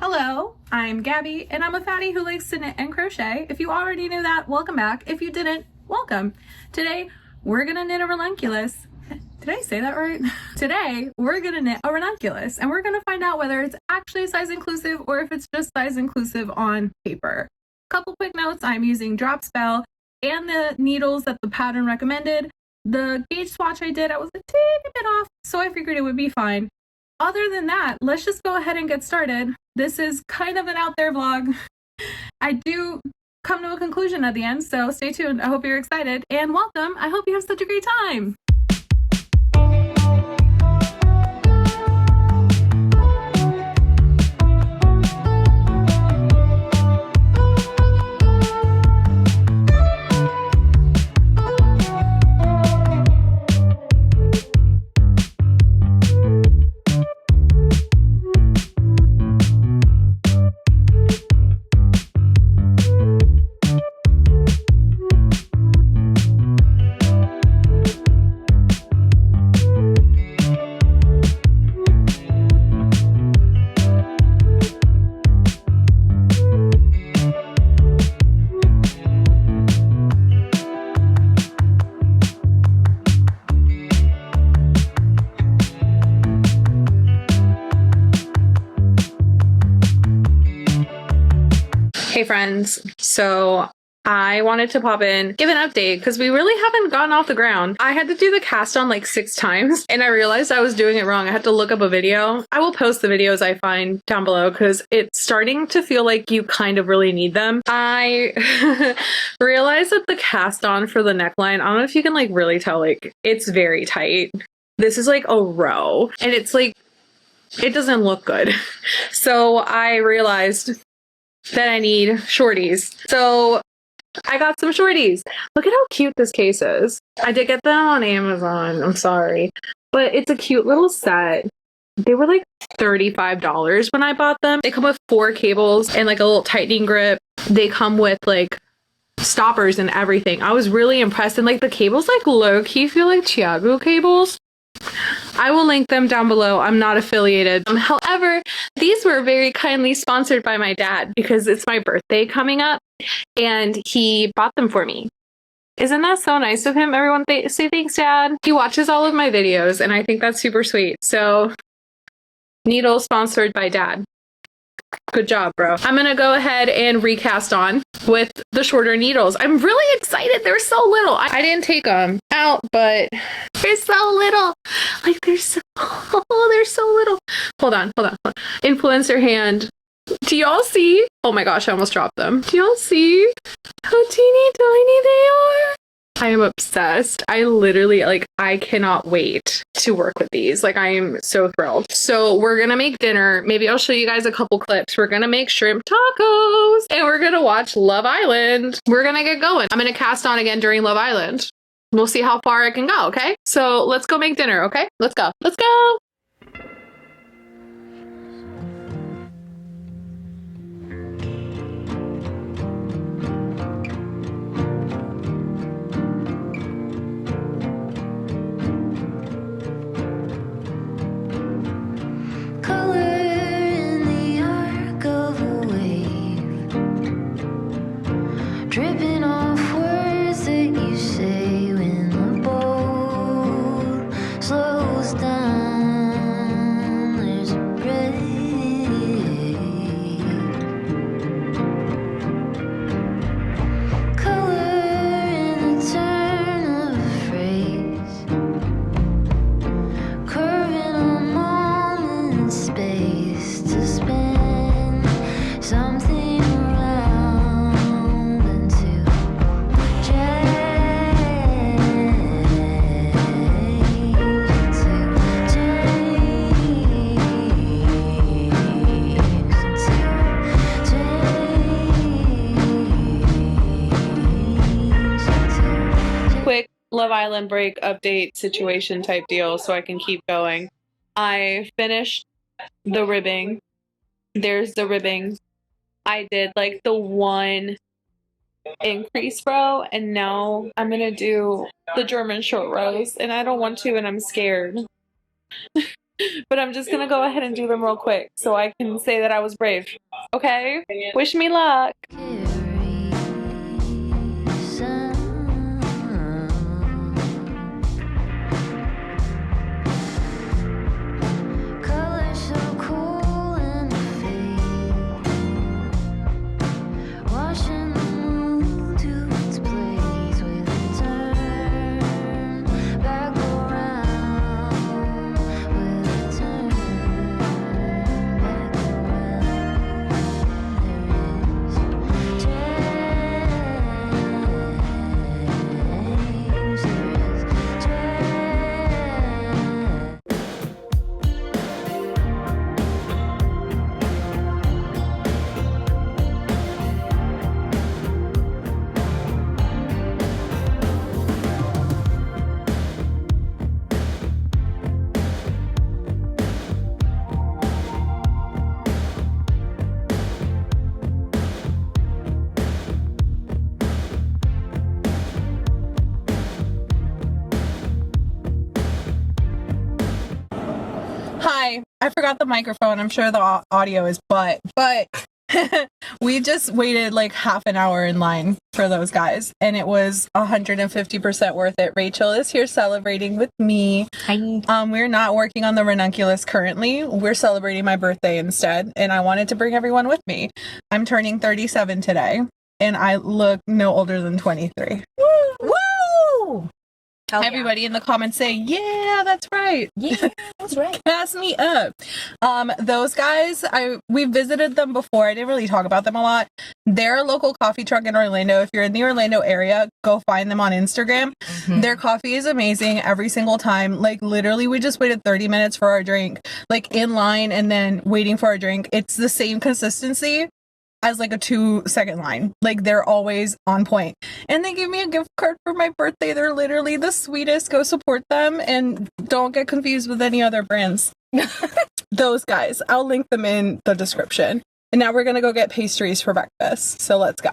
Hello, I'm Gabby, and I'm a fatty who likes to knit and crochet. If you already knew that, welcome back. If you didn't, welcome. Today, we're gonna knit a ranunculus. Did I say that right? Today, we're gonna knit a ranunculus, and we're gonna find out whether it's actually size inclusive or if it's just size inclusive on paper. Couple quick notes, I'm using drop spell and the needles that the pattern recommended. The gauge swatch I did, I was a teeny bit off, so I figured it would be fine. Other than that, let's just go ahead and get started. This is kind of an out there vlog. I do come to a conclusion at the end, so stay tuned. I hope you're excited and welcome. I hope you have such a great time. Hey friends, so I wanted to pop in, give an update, because we really haven't gotten off the ground. I had to do the cast on like 6 times, and I realized I was doing it wrong. I had to look up a video. I will post the videos I find down below, because it's starting to feel like you kind of really need them. I realized that the cast on for the neckline, I don't know if you can like really tell, like it's very tight. This is like a row, and it's like, it doesn't look good. So I realized that I need shorties. So I got some shorties. Look at how cute this case is. I did get them on Amazon. I'm sorry. But it's a cute little set. They were like $35 when I bought them. They come with 4 cables and like a little tightening grip. They come with like stoppers and everything. I was really impressed. And like the cables like low-key feel like Chiago cables. I will link them down below. I'm not affiliated. However, these were very kindly sponsored by my dad because it's my birthday coming up and he bought them for me. Isn't that so nice of him? Everyone say thanks, Dad. He watches all of my videos and I think that's super sweet. So, needle sponsored by Dad. Good job, bro. I'm gonna go ahead and recast on with the shorter needles. I'm really excited. They're so little. I didn't take them out, but they're so little. Like they're so little. Hold on. Influencer hand. Do y'all see? Oh my gosh, I almost dropped them. Do y'all see how teeny tiny they are? I am obsessed. I literally, like, I cannot wait to work with these. Like, I am so thrilled. So we're gonna make dinner. Maybe I'll show you guys a couple clips. We're gonna make shrimp tacos and we're gonna watch Love Island. We're gonna get going. I'm gonna cast on again during Love Island. We'll see how far I can go, okay? So let's go make dinner, okay? Let's go. Let's go! Dripping off words that you say when the boat slows down. There's a break. Color in the turn of a phrase. Curving a moment in space to spend something Quick Love Island break update situation type deal so I can keep going. I finished the ribbing. There's the ribbing. I did like the one increase row and now I'm gonna do the German short rows and I don't want to and I'm scared. But I'm just gonna go ahead and do them real quick so I can say that I was brave. Okay? Wish me luck. Colors so cool in the face, watching the moon do its place with a turn back around, with a turn back around. There is Hi, I forgot the microphone. I'm sure the audio is but we just waited like half an hour in line for those guys and it was 150% worth it. Rachel is here celebrating with me. Hi. We're not working on the Ranunculus currently. We're celebrating my birthday instead and I wanted to bring everyone with me. I'm turning 37 today and I look no older than 23. Woo! Woo! Hell yeah. Everybody in the comments say, yeah, that's right. Yeah, that's right. Pass me up. Those guys, we visited them before. I didn't really talk about them a lot. They're a local coffee truck in Orlando. If you're in the Orlando area, go find them on Instagram. Mhm. Their coffee is amazing every single time. Like literally, we just waited 30 minutes for our drink, like in line and then waiting for our drink. It's the same consistency as like a 2-second line. Like they're always on point. And they gave me a gift card for my birthday. They're literally the sweetest. Go support them and don't get confused with any other brands. Those guys. I'll link them in the description. And now we're gonna go get pastries for breakfast. So let's go.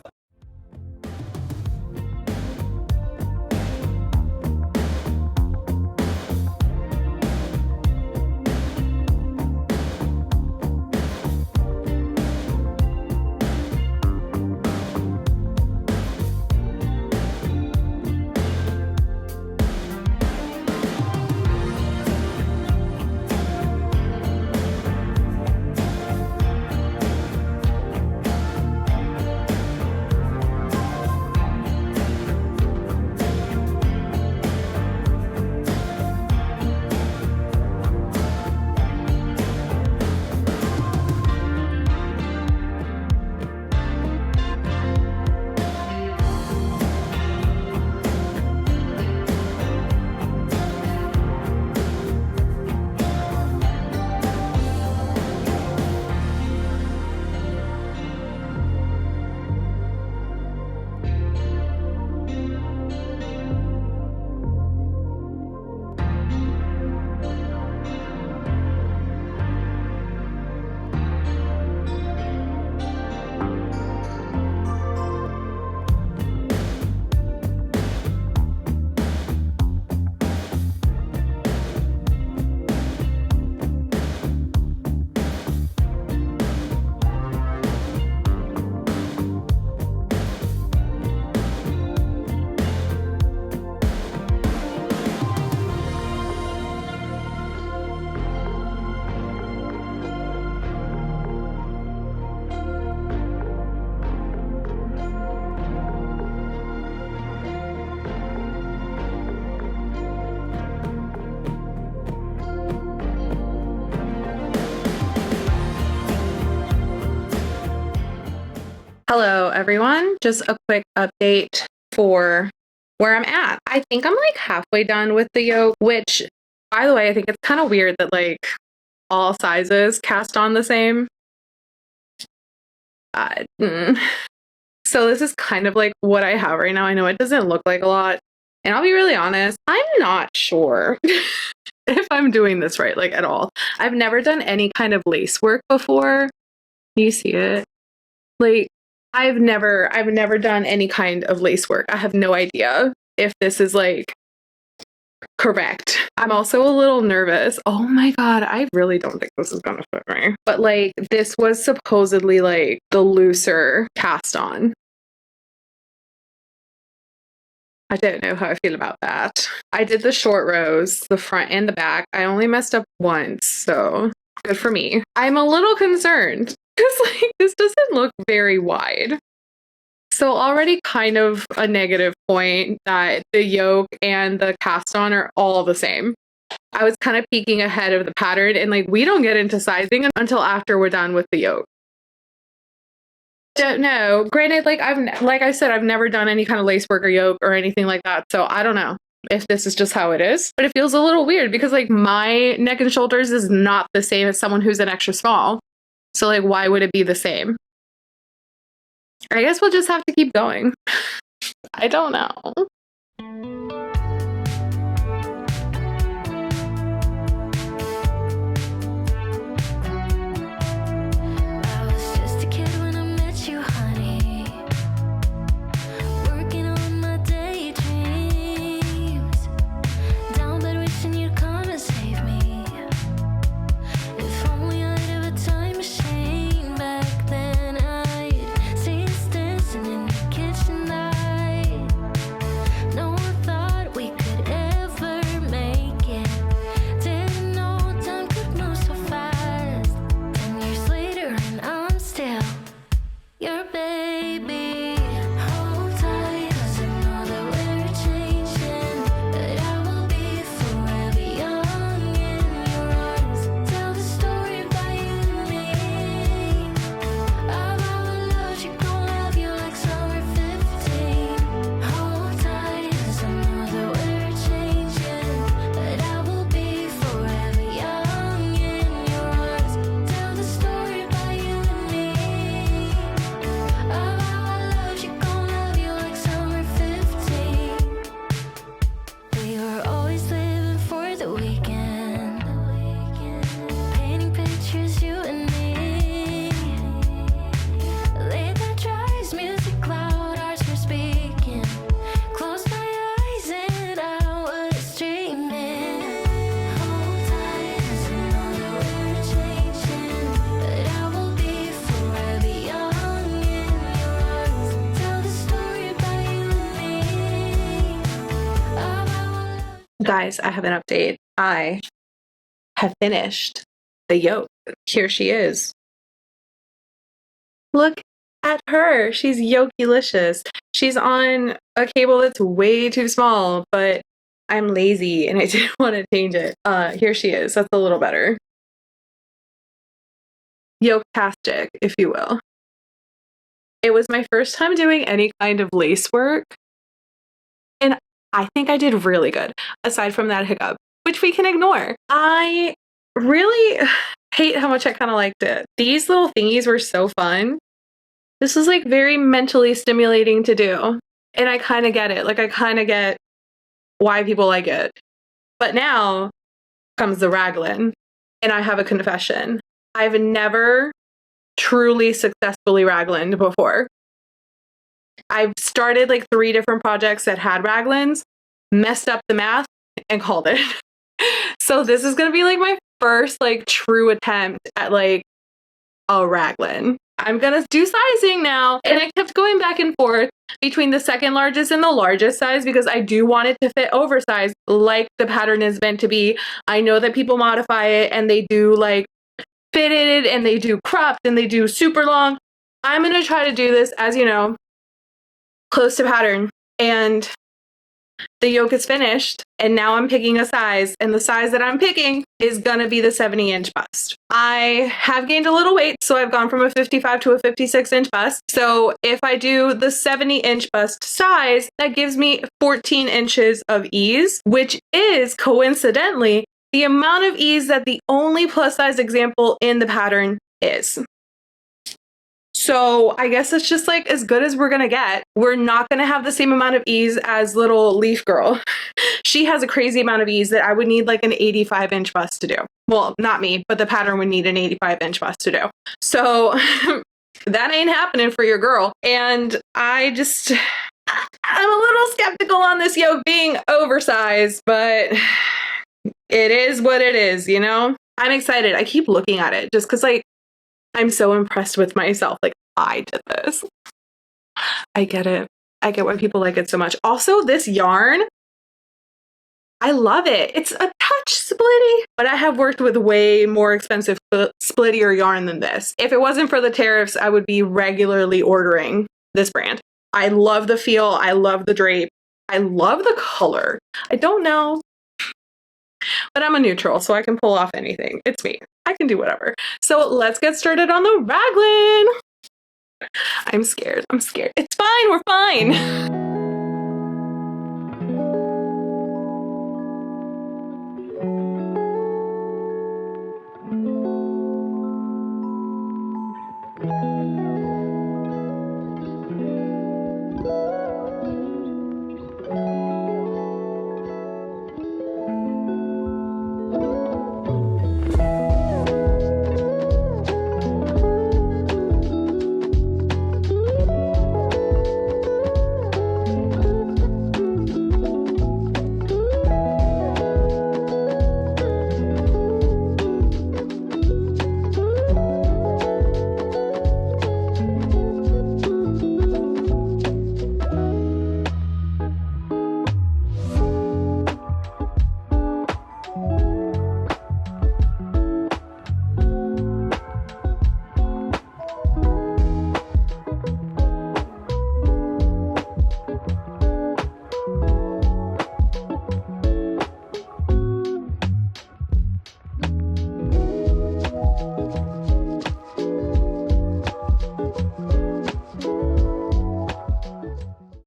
Hello, everyone. Just a quick update for where I'm at. I think I'm like halfway done with the yoke, which, by the way, I think it's kind of weird that like all sizes cast on the same. So this is kind of like what I have right now. I know it doesn't look like a lot. And I'll be really honest, I'm not sure if I'm doing this right, like at all. I've never done any kind of lace work before. Can you see it? Like, I've never done any kind of lace work. I have no idea if this is like correct. I'm also a little nervous. Oh my God, I really don't think this is gonna fit me. But like, this was supposedly like the looser cast on. I don't know how I feel about that. I did the short rows, the front and the back. I only messed up once, so good for me. I'm a little concerned because like this doesn't look very wide. So already kind of a negative point that the yoke and the cast on are all the same. I was kind of peeking ahead of the pattern, and like we don't get into sizing until after we're done with the yoke. Don't know. Granted, like I said, I've never done any kind of lace work or yoke or anything like that, so I don't know if this is just how it is. But it feels a little weird because like my neck and shoulders is not the same as someone who's an extra small. So like, why would it be the same? I guess we'll just have to keep going. I don't know. I was just a kid when I met you, honey. Working on my daydreams. Down bed wishing you'd come and save me. If only I'd have a time machine back then, I'd see us dancing in the kitchen light. No one thought we could ever make it. Didn't know time could move so fast. 10 years later and I'm still your baby. Hold tight, 'cause I know that we're changing, but I will be forever young in your arms. Tell the story about you and me, of our love. She gon' love you like summer 15. Hold tight, 'cause I know that we're changing, but I will be forever young in your arms. Tell the story about you and me, of our love. She gon' love you like summer 15. We were always living for the weekend, painting pictures, you and me. Late night drives, music loud, hearts were speaking. Close my eyes and I was dreaming. Hold tight, 'cause I know that we're changing, but I will be forever young in your arms. Tell the story about you and me, of our love. Guys, I have an update. I have finished the yoke. Here she is. Look at her. She's yoke-delicious. She's on a cable that's way too small, but I'm lazy and I didn't want to change it. Here she is. That's a little better. Yoke-tastic, if you will. It was my first time doing any kind of lace work, and I think I did really good, aside from that hiccup, which we can ignore. I really hate how much I kind of liked it. These little thingies were so fun. This is like very mentally stimulating to do. And I kind of get it. Like, I kind of get why people like it. But now comes the raglan. And I have a confession. I've never truly successfully raglaned before. I've started like 3 different projects that had raglans, messed up the math, and called it. So this is gonna be like my first like true attempt at like a raglan. I'm gonna do sizing now, and I kept going back and forth between the second largest and the largest size because I do want it to fit oversized like the pattern is meant to be. I know that people modify it and they do like fitted and they do cropped and they do super long. I'm gonna try to do this, as you know, close to pattern, and the yoke is finished, and now I'm picking a size, and the size that I'm picking is gonna be the 70-inch bust. I have gained a little weight, so I've gone from a 55 to a 56-inch bust. So if I do the 70-inch bust size, that gives me 14 inches of ease, which is coincidentally the amount of ease that the only plus size example in the pattern is. So I guess it's just like as good as we're gonna get. We're not gonna have the same amount of ease as little Leaf Girl. She has a crazy amount of ease that I would need like an 85-inch bust to do. Well, not me, but the pattern would need an 85-inch bust to do. So that ain't happening for your girl. And I'm a little skeptical on this yoke being oversized, but it is what it is, you know? I'm excited. I keep looking at it just because, like, I'm so impressed with myself. Like, I did this. I get it. I get why people like it so much. Also, this yarn, I love it. It's a touch splitty, but I have worked with way more expensive splittier yarn than this. If it wasn't for the tariffs, I would be regularly ordering this brand. I love the feel. I love the drape. I love the color. I don't know, but I'm a neutral, so I can pull off anything. It's me. I can do whatever. So let's get started on the raglan. I'm scared. I'm scared. It's fine. We're fine.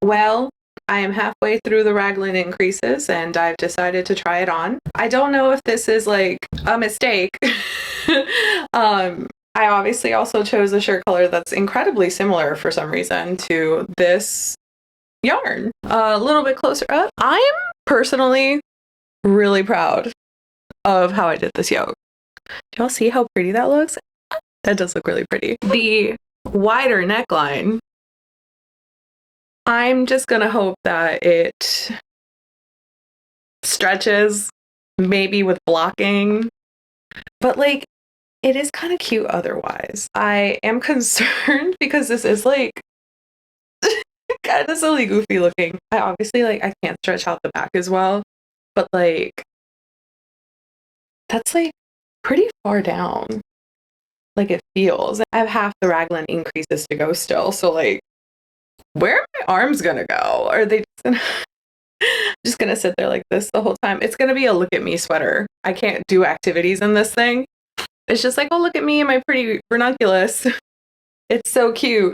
Well, I am halfway through the raglan increases and I've decided to try it on. I don't know if this is like a mistake. I obviously also chose a shirt color that's incredibly similar for some reason to this yarn. A little bit closer up. I am personally really proud of how I did this yoke. Do y'all see how pretty that looks? That does look really pretty. The wider neckline, I'm just gonna hope that it stretches, maybe with blocking, but like it is kind of cute otherwise. I am concerned because this is like kind of silly goofy looking. I obviously like I can't stretch out the back as well, but like that's like pretty far down. Like it feels. I have half the raglan increases to go still, so like where are my arms gonna go? Are they just gonna sit there like this the whole time? It's gonna be a look at me sweater. I can't do activities in this thing. It's just like, oh, look at me and my pretty ranunculus. It's so cute.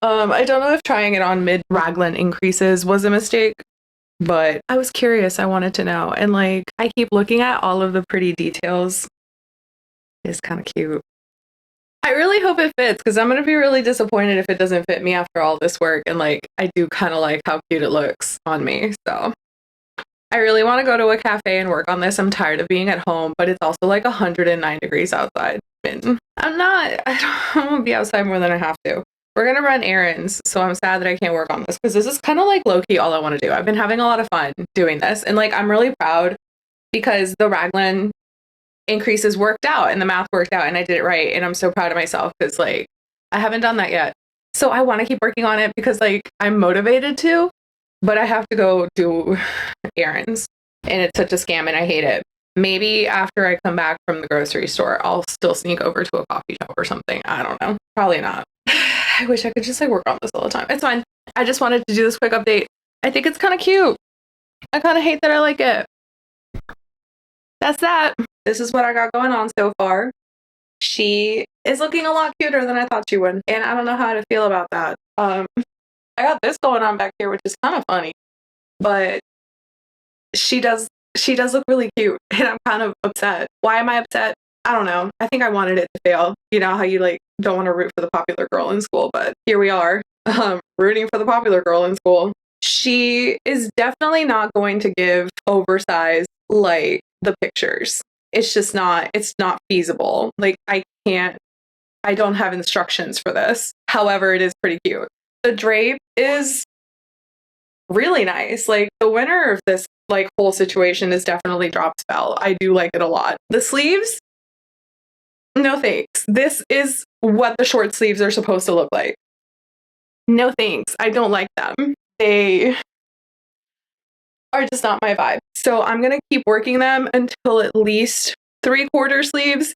I don't know if trying it on mid raglan increases was a mistake, but I was curious. I wanted to know. And like, I keep looking at all of the pretty details. It's kind of cute. I really hope it fits because I'm going to be really disappointed if it doesn't fit me after all this work. And like, I do kind of like how cute it looks on me. So I really want to go to a cafe and work on this. I'm tired of being at home, but it's also like 109 degrees outside. And I don't want to be outside more than I have to. We're going to run errands. So I'm sad that I can't work on this because this is kind of like low-key all I want to do. I've been having a lot of fun doing this. And like, I'm really proud because the raglan increases worked out and the math worked out and I did it right. And I'm so proud of myself because like I haven't done that yet. So I want to keep working on it because like I'm motivated to, but I have to go do errands and it's such a scam and I hate it. Maybe after I come back from the grocery store, I'll still sneak over to a coffee shop or something. I don't know. Probably not. I wish I could just like work on this all the time. It's fine. I just wanted to do this quick update. I think it's kind of cute. I kind of hate that I like it. That's that. This is what I got going on so far. She is looking a lot cuter than I thought she would. And I don't know how to feel about that. I got this going on back here, which is kind of funny. But she does look really cute. And I'm kind of upset. Why am I upset? I don't know. I think I wanted it to fail. You know how you like don't want to root for the popular girl in school, but here we are, rooting for the popular girl in school. She is definitely not going to give oversized like the pictures. It's just not, it's not feasible. Like I don't have instructions for this. However, it is pretty cute. The drape is really nice. Like the winner of this like whole situation is definitely drop spell. I do like it a lot. The sleeves, no thanks. This is what the short sleeves are supposed to look like. No thanks. I don't like them. They are just not my vibe. So I'm going to keep working them until at least 3/4 sleeves.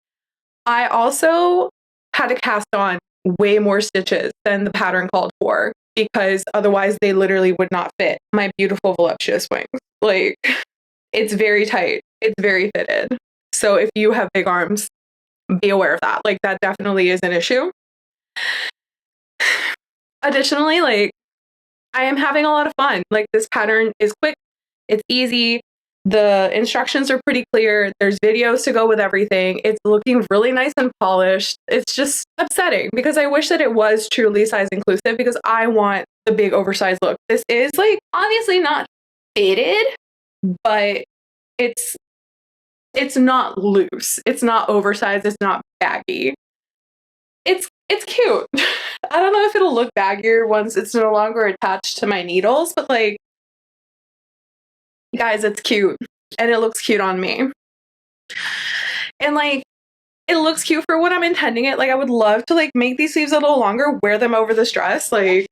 I also had to cast on way more stitches than the pattern called for because otherwise they literally would not fit my beautiful voluptuous wings. Like, it's very tight. It's very fitted. So if you have big arms, be aware of that. Like, that definitely is an issue. Additionally, like, I am having a lot of fun. Like, this pattern is quick. It's easy. The instructions are pretty clear. There's videos to go with everything. It's looking really nice and polished. It's just upsetting because I wish that it was truly size inclusive because I want the big oversized look. This is like obviously not faded, but it's not loose. It's not oversized. It's not baggy. It's cute. I don't know if it'll look baggier once it's no longer attached to my needles, but like, guys, it's cute and it looks cute on me. And like, it looks cute for what I'm intending it. Like, I would love to like make these sleeves a little longer, wear them over this dress. Like,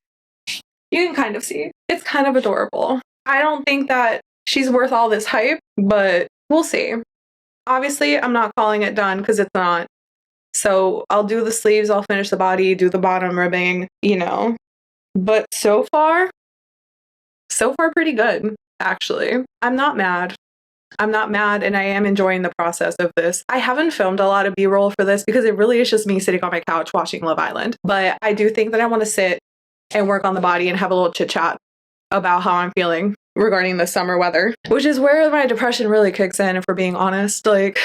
you can kind of see it's kind of adorable. I don't think that she's worth all this hype, but we'll see. Obviously, I'm not calling it done because it's not. So I'll do the sleeves, I'll finish the body, do the bottom ribbing, you know. But so far pretty good, actually. I'm not mad. And I am enjoying the process of this. I haven't filmed a lot of B-roll for this because it really is just me sitting on my couch watching Love Island. But I do think that I want to sit and work on the body and have a little chit chat about how I'm feeling regarding the summer weather, which is where my depression really kicks in, if we're being honest. Like,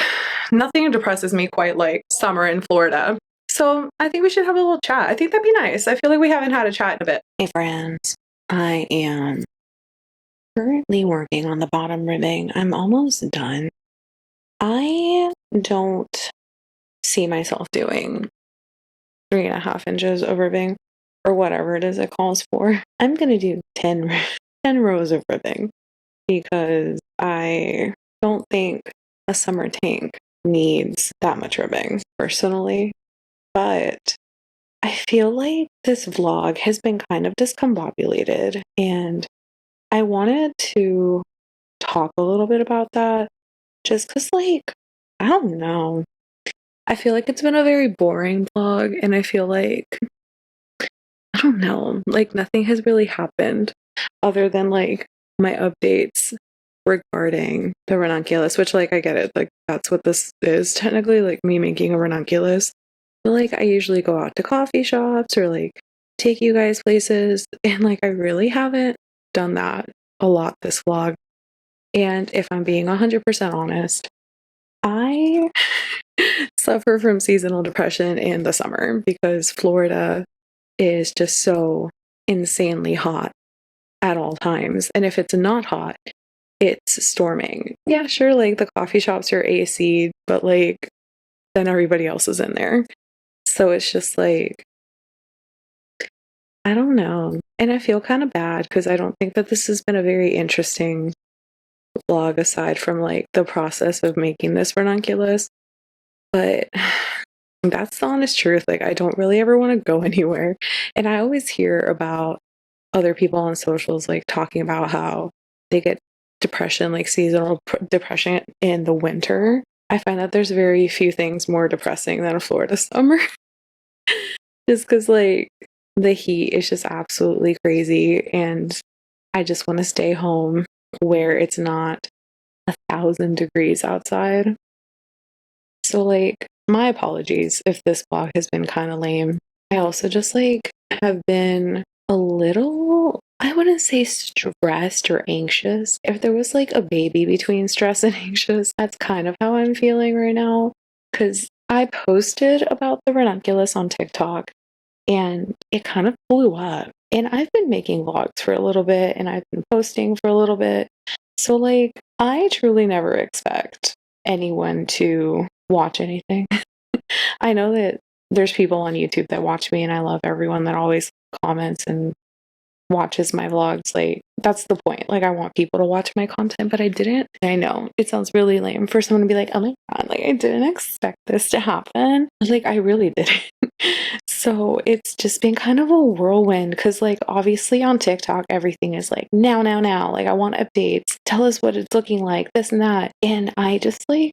nothing depresses me quite like summer in Florida. So I think we should have a little chat. I think that'd be nice. I feel like we haven't had a chat in a bit. Hey friends, I am currently working on the bottom ribbing. I'm almost done. I don't see myself doing 3.5 inches of ribbing or whatever it is it calls for. I'm gonna do 10 rows of ribbing because I don't think a summer tank needs that much ribbing personally. But I feel like this vlog has been kind of discombobulated and I wanted to talk a little bit about that just because, like, I don't know. I feel like it's been a very boring vlog and I feel like, I don't know, like nothing has really happened other than like my updates regarding the ranunculus, which like I get it, like that's what this is technically, like me making a ranunculus. But like I usually go out to coffee shops or like take you guys places and like I really haven't done that a lot this vlog. And if I'm being 100% honest, I suffer from seasonal depression in the summer because Florida is just so insanely hot at all times. And if it's not hot, it's storming. Yeah, sure, like the coffee shops are AC, but like then everybody else is in there. So it's just like, I don't know. And I feel kind of bad because I don't think that this has been a very interesting vlog aside from like the process of making this ranunculus. But that's the honest truth. Like, I don't really ever want to go anywhere. And I always hear about other people on socials like talking about how they get depression, like seasonal depression in the winter. I find that there's very few things more depressing than a Florida summer. Just because like the heat is just absolutely crazy and I just want to stay home where it's not 1,000 degrees outside. So like my apologies if this vlog has been kind of lame. I also just like have been a little, I wouldn't say stressed or anxious. If there was like a baby between stress and anxious, that's kind of how I'm feeling right now. Because I posted about the ranunculus on TikTok and it kind of blew up. And I've been making vlogs for a little bit and I've been posting for a little bit. So like I truly never expect anyone to watch anything. I know that there's people on YouTube that watch me and I love everyone that always comments and watches my vlogs. Like, that's the point. Like, I want people to watch my content, but I didn't. I know it sounds really lame for someone to be like, oh my God, like, I didn't expect this to happen. Like, I really didn't. So it's just been kind of a whirlwind because, like, obviously on TikTok, everything is like, now. Like, I want updates. Tell us what it's looking like, this and that. And I just, like,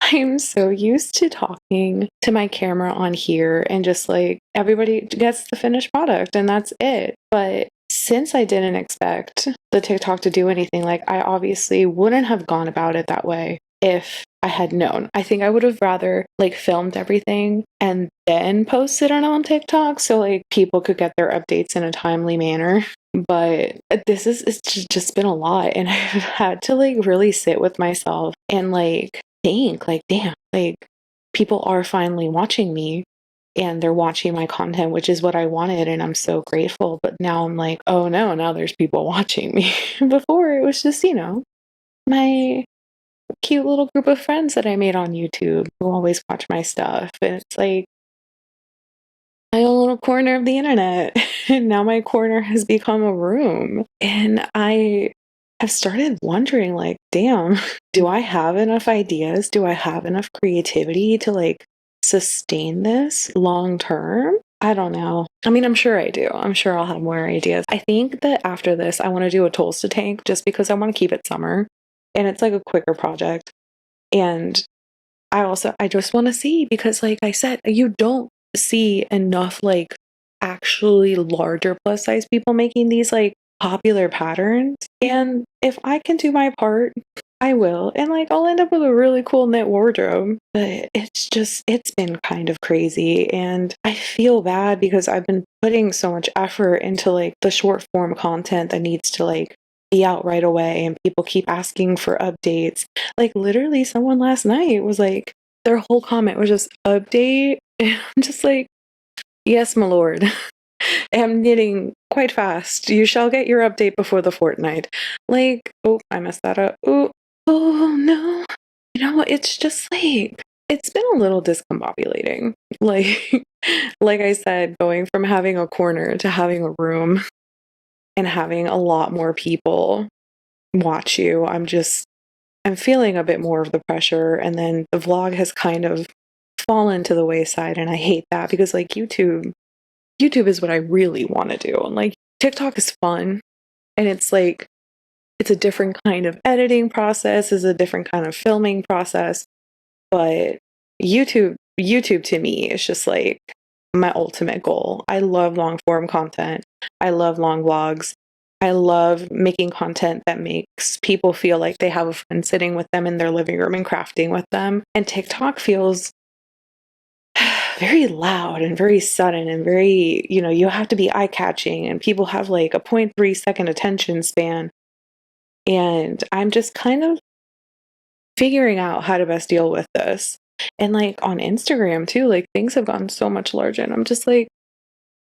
I'm so used to talking to my camera on here and just, like, everybody gets the finished product and that's it. But since I didn't expect the TikTok to do anything, like, I obviously wouldn't have gone about it that way if I had known. I think I would have rather, like, filmed everything and then posted it on TikTok so, like, people could get their updates in a timely manner. But it's just been a lot, and I've had to, like, really sit with myself and, like, think, like, damn, like, people are finally watching me and they're watching my content, which is what I wanted, and I'm so grateful. But now I'm like, oh no, now there's people watching me. Before it was just, my cute little group of friends that I made on YouTube who always watch my stuff. And it's like my own little corner of the internet. And now my corner has become a room. And I have started wondering, like, damn, do I have enough ideas? Do I have enough creativity to, like, sustain this long term? I don't know. I mean, I'm sure I do. I'm sure I'll have more ideas. I think that after this, I want to do a Tulsa tank just because I want to keep it summer. And it's like a quicker project. And I just want to see because, like I said, you don't see enough, like, actually larger plus size people making these, like, popular patterns. And if I can do my part, I will. And, like, I'll end up with a really cool knit wardrobe. But it's been kind of crazy. And I feel bad because I've been putting so much effort into, like, the short form content that needs to, like, be out right away, and people keep asking for updates. Like, literally someone last night was like, their whole comment was just update. And I'm just like, yes, my lord. I'm knitting quite fast. You shall get your update before the fortnight. Like, oh, I messed that up. Oh no. It's just like, it's been a little discombobulating. Like, like I said, going from having a corner to having a room and having a lot more people watch you, I'm feeling a bit more of the pressure. And then the vlog has kind of fallen to the wayside, and I hate that because, like, YouTube is what I really want to do. And, like, TikTok is fun, and it's like, it's a different kind of editing process, is a different kind of filming process. But YouTube to me is just like my ultimate goal. I love long form content. I love long vlogs. I love making content that makes people feel like they have a friend sitting with them in their living room and crafting with them. And TikTok feels very loud and very sudden and very, you have to be eye-catching, and people have like a 0.3 second attention span. And I'm just kind of figuring out how to best deal with this. And, like, on Instagram too, like, things have gotten so much larger, and I'm just like,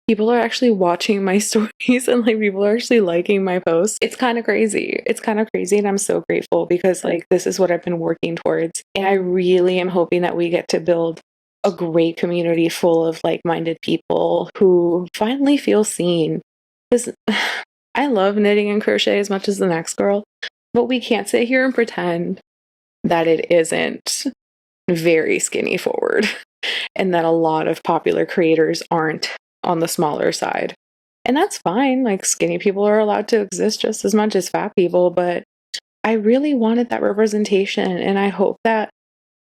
people are actually watching my stories and, like, people are actually liking my posts. It's kind of crazy. And I'm so grateful because, like, this is what I've been working towards. And I really am hoping that we get to build a great community full of like-minded people who finally feel seen. Because I love knitting and crochet as much as the next girl, but we can't sit here and pretend that it isn't very skinny forward and that a lot of popular creators aren't on the smaller side. And that's fine. Like, skinny people are allowed to exist just as much as fat people, but I really wanted that representation, and I hope that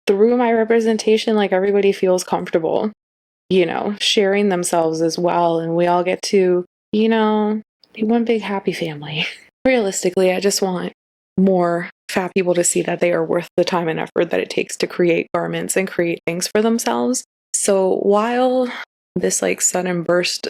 through my representation, like, everybody feels comfortable, sharing themselves as well, and we all get to, be one big happy family. Realistically, I just want more fat people to see that they are worth the time and effort that it takes to create garments and create things for themselves. So while this, like, sudden burst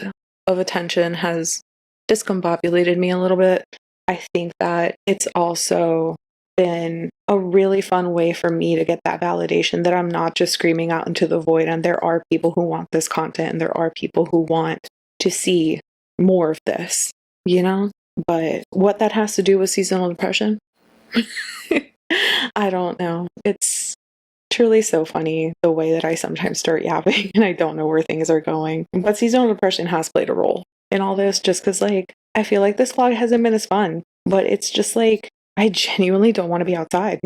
of attention has discombobulated me a little bit, I think that it's also been a really fun way for me to get that validation that I'm not just screaming out into the void, and there are people who want this content, and there are people who want to see more of this, But what that has to do with seasonal depression, I don't know. It's truly so funny the way that I sometimes start yapping and I don't know where things are going. But seasonal depression has played a role. in all this just because, like, I feel like this vlog hasn't been as fun, but it's just like, I genuinely don't want to be outside.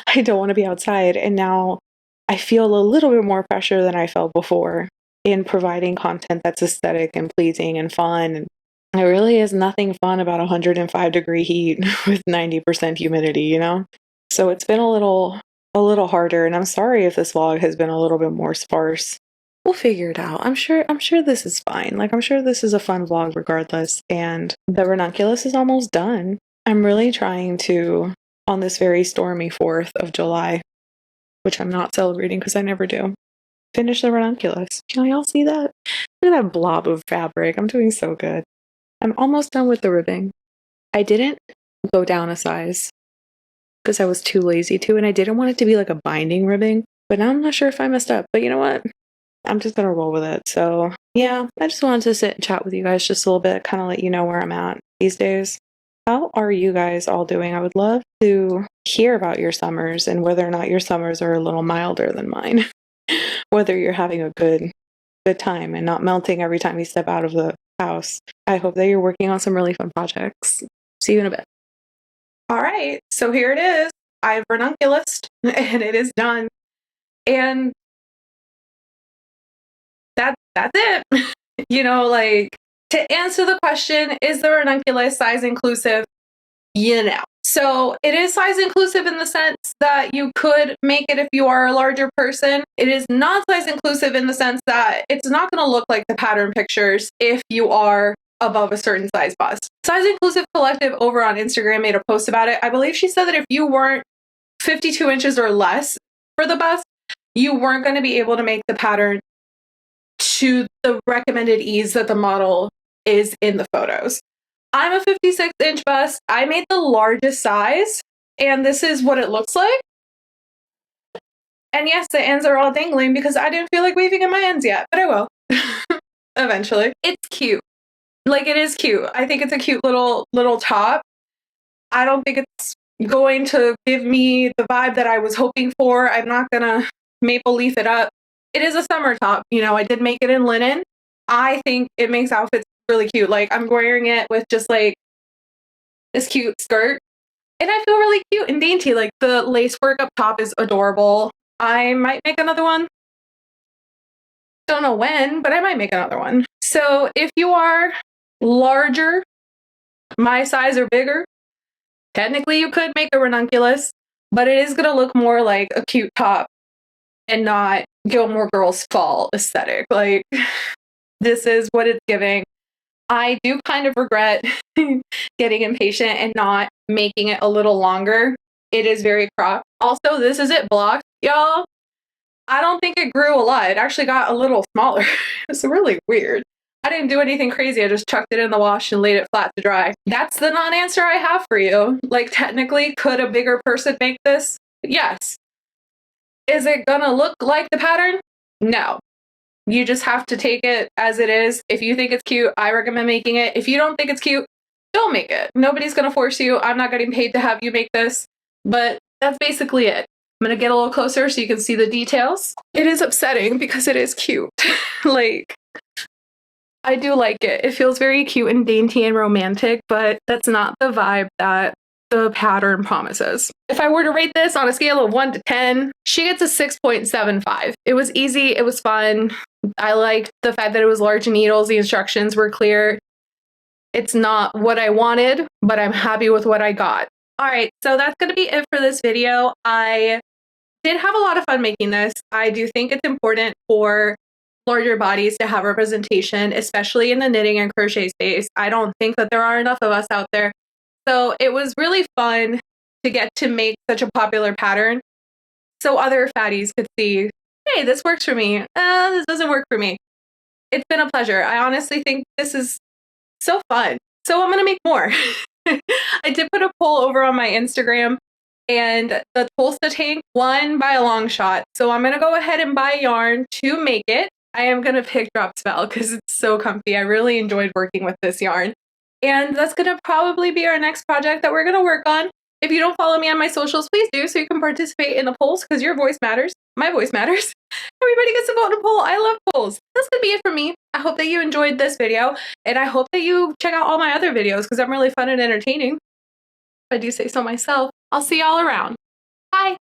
I don't want to be outside. And now I feel a little bit more pressure than I felt before in providing content that's aesthetic and pleasing and fun. And there really is nothing fun about 105-degree heat with 90% humidity, you know? So it's been a little harder, and I'm sorry if this vlog has been a little bit more sparse. We'll figure it out. I'm sure this is fine. Like, I'm sure this is a fun vlog regardless. And the ranunculus is almost done. I'm really trying to, on this very stormy 4th of July, which I'm not celebrating because I never do, finish the ranunculus. Can y'all see that? Look at that blob of fabric. I'm doing so good. I'm almost done with the ribbing. I didn't go down a size because I was too lazy to, and I didn't want it to be like a binding ribbing, but now I'm not sure if I messed up. But you know what? I'm just gonna roll with it. So yeah, I just wanted to sit and chat with you guys just a little bit, kind of let you know where I'm at these days. How are you guys all doing? I would love to hear about your summers and whether or not your summers are a little milder than mine. Whether you're having a good time and not melting every time you step out of the house. I hope that you're working on some really fun projects. See you in a bit. All right, so here it is. I've ranunculused and it is done. And that's it. You know, like, to answer the question, is the ranunculus size inclusive? You know. So it is size inclusive in the sense that you could make it if you are a larger person. It is not size inclusive in the sense that it's not going to look like the pattern pictures if you are above a certain size bust. Size Inclusive Collective over on Instagram made a post about it. I believe she said that if you weren't 52 inches or less for the bust, you weren't going to be able to make the pattern to the recommended ease that the model is in the photos. I'm a 56-inch bust. I made the largest size, and this is what it looks like. And yes, the ends are all dangling because I didn't feel like weaving in my ends yet, but I will. Eventually. It's cute. Like, it is cute. I think it's a cute little top. I don't think it's going to give me the vibe that I was hoping for. I'm not gonna maple leaf it up. It is a summer top. You know, I did make it in linen. I think it makes outfits really cute. Like, I'm wearing it with just like this cute skirt, and I feel really cute and dainty. Like, the lace work up top is adorable. I might make another one. Don't know when, but I might make another one. So if you are larger, my size or bigger, technically you could make a ranunculus, but it is going to look more like a cute top and not Gilmore Girls fall aesthetic. Like, this is what it's giving. I do kind of regret getting impatient and not making it a little longer. It is very cropped. Also, this is it blocked, y'all. I don't think it grew a lot. It actually got a little smaller. It's really weird. I didn't do anything crazy. I just chucked it in the wash and laid it flat to dry. That's the non-answer I have for you. Like, technically, could a bigger person make this? Yes. Is it gonna look like the pattern? No. You just have to take it as it is. If you think it's cute, I recommend making it. If you don't think it's cute, don't make it. Nobody's gonna force you. I'm not getting paid to have you make this. But that's basically it. I'm gonna get a little closer so you can see the details. It is upsetting because it is cute. Like, I do like it. It feels very cute and dainty and romantic, but that's not the vibe that the pattern promises. If I were to rate this on a scale of 1 to 10, she gets a 6.75. It was easy. It was fun. I liked the fact that it was large needles. The instructions were clear. It's not what I wanted, but I'm happy with what I got. All right, so that's going to be it for this video. I did have a lot of fun making this. I do think it's important for larger bodies to have representation, especially in the knitting and crochet space. I don't think that there are enough of us out there. So it was really fun to get to make such a popular pattern so other fatties could see, hey, this works for me. This doesn't work for me. It's been a pleasure. I honestly think this is so fun. So I'm going to make more. I did put a poll over on my Instagram, and the Tulsa tank won by a long shot. So I'm going to go ahead and buy yarn to make it. I am going to pick Drop Spell because it's so comfy. I really enjoyed working with this yarn. And that's going to probably be our next project that we're going to work on. If you don't follow me on my socials, please do so you can participate in the polls because your voice matters. My voice matters. Everybody gets to vote in a poll. I love polls. That's gonna be it for me. I hope that you enjoyed this video, and I hope that you check out all my other videos because I'm really fun and entertaining. If I do say so myself. I'll see y'all around. Bye.